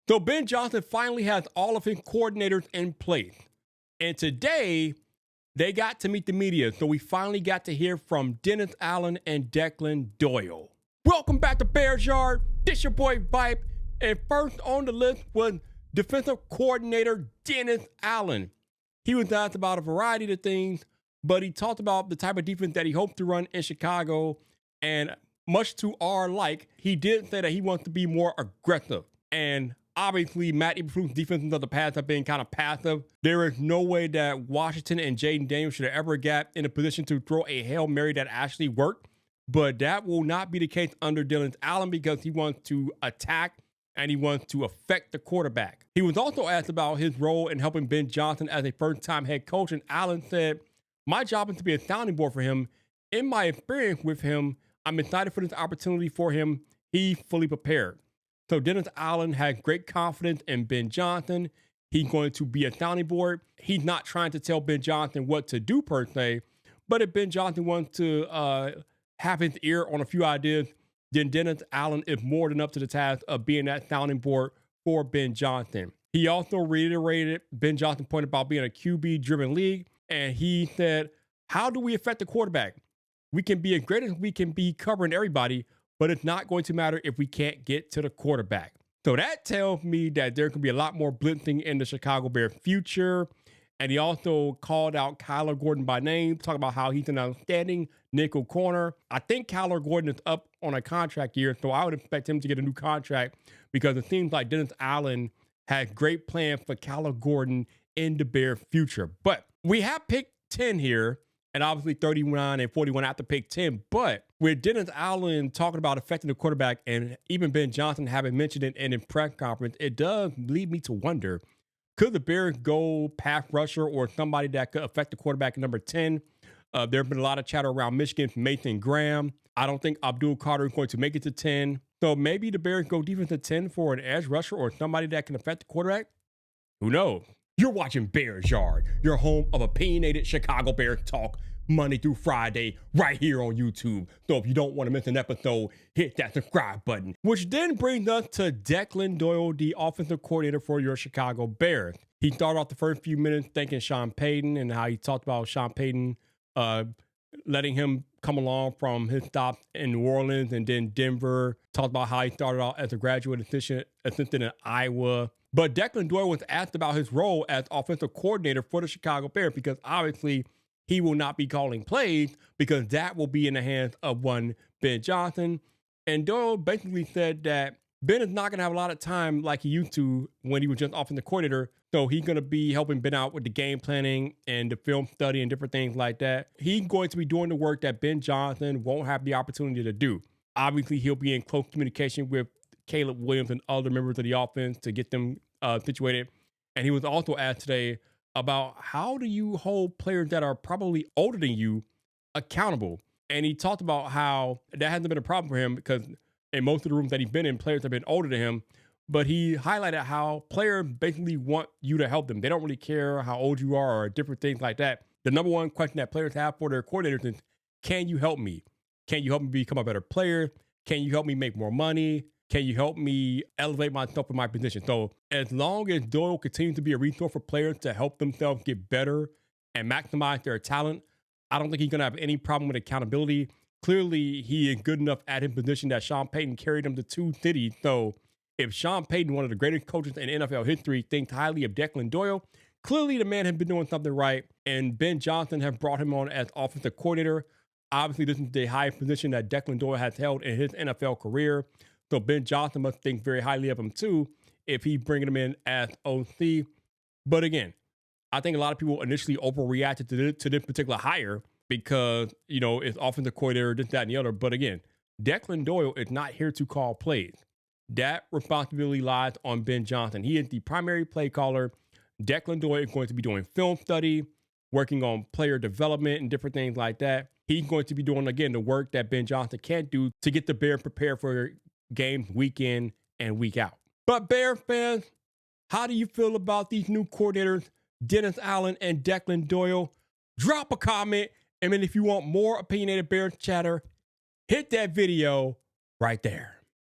So Ben Johnson finally has all of his coordinators in place. And today, they got to meet the media. So we finally got to hear from Dennis Allen and Declan Doyle. Welcome back to Bears Yard. This your boy Vipe. And first on the list was defensive coordinator Dennis Allen. He was asked about a variety of things, but he talked about the type of defense that he hoped to run in Chicago. And much to our like, he did say that he wants to be more aggressive. And obviously, Matt Eberflus' defenses of the past have been kind of passive. There is no way that Washington and Jaden Daniels should have ever got in a position to throw a Hail Mary that actually worked. But that will not be the case under Dennis Allen because he wants to attack and he wants to affect the quarterback. He was also asked about his role in helping Ben Johnson as a first-time head coach, and Allen said, "My job is to be a sounding board for him. In my experience with him, I'm excited for this opportunity for him. He's fully prepared." So Dennis Allen had great confidence in Ben Johnson. He's going to be a sounding board. He's not trying to tell Ben Johnson what to do per se, but if Ben Johnson wants to have his ear on a few ideas, then Dennis Allen is more than up to the task of being that sounding board for Ben Johnson. He also reiterated Ben Johnson's point about being a QB-driven league, and he said, "How do we affect the quarterback? We can be as great as we can be covering everybody, but it's not going to matter if we can't get to the quarterback." So that tells me that there could be a lot more blitzing in the Chicago Bears future. And he also called out Kyler Gordon by name, talking about how he's an outstanding nickel corner. I think Kyler Gordon is up on a contract year, so I would expect him to get a new contract because it seems like Dennis Allen had great plans for Kyler Gordon in the Bears future. But we have pick 10 here, and obviously 39 and 41 after pick 10. But with Dennis Allen talking about affecting the quarterback and even Ben Johnson having mentioned it in a press conference, it does lead me to wonder, could the Bears go pass rusher or somebody that could affect the quarterback at number 10? There have been a lot of chatter around Michigan's Mason Graham. I don't think Abdul Carter is going to make it to 10. So maybe the Bears go defense to 10 for an edge rusher or somebody that can affect the quarterback. Who knows? You're watching Bears Yard, your home of opinionated Chicago Bears talk Monday through Friday right here on YouTube. So if you don't want to miss an episode, hit that subscribe button. Which then brings us to Declan Doyle, the offensive coordinator for your Chicago Bears. He started off the first few minutes thanking Sean Payton and how he talked about Sean Payton letting him come along from his stop in New Orleans and then Denver. Talked about how he started out as a graduate assistant in Iowa. But Declan Doyle was asked about his role as offensive coordinator for the Chicago Bears because obviously he will not be calling plays because that will be in the hands of one Ben Johnson. And Doyle basically said that Ben is not going to have a lot of time like he used to when he was just offensive coordinator. So he's going to be helping Ben out with the game planning and the film study and different things like that. He's going to be doing the work that Ben Johnson won't have the opportunity to do. Obviously, he'll be in close communication with Caleb Williams and other members of the offense to get them situated. And he was also asked today about how do you hold players that are probably older than you accountable. And he talked about how that hasn't been a problem for him because in most of the rooms that he's been in, players have been older than him. But he highlighted how players basically want you to help them. They don't really care how old you are or different things like that. The number one question that players have for their coordinators is, can you help me? Can you help me become a better player? Can you help me make more money? Can you help me elevate myself in my position? So as long as Doyle continues to be a resource for players to help themselves get better and maximize their talent, I don't think he's going to have any problem with accountability. Clearly, he is good enough at his position that Sean Payton carried him to 2 cities. So if Sean Payton, one of the greatest coaches in NFL history, thinks highly of Declan Doyle, clearly the man has been doing something right. And Ben Johnson has brought him on as offensive coordinator. Obviously, this is the highest position that Declan Doyle has held in his NFL career. So Ben Johnson must think very highly of him too if he's bringing him in as OC. But again, I think a lot of people initially overreacted to this particular hire because, you know, it's offensive coordinator, this, that, and the other. But again, Declan Doyle is not here to call plays. That responsibility lies on Ben Johnson. He is the primary play caller. Declan Doyle is going to be doing film study, working on player development and different things like that. He's going to be doing, again, the work that Ben Johnson can't do to get the Bears prepared for games week in and week out. But Bears fans, how do you feel about these new coordinators, Dennis Allen and Declan Doyle? Drop a comment. And then if you want more opinionated Bears chatter, hit that video right there.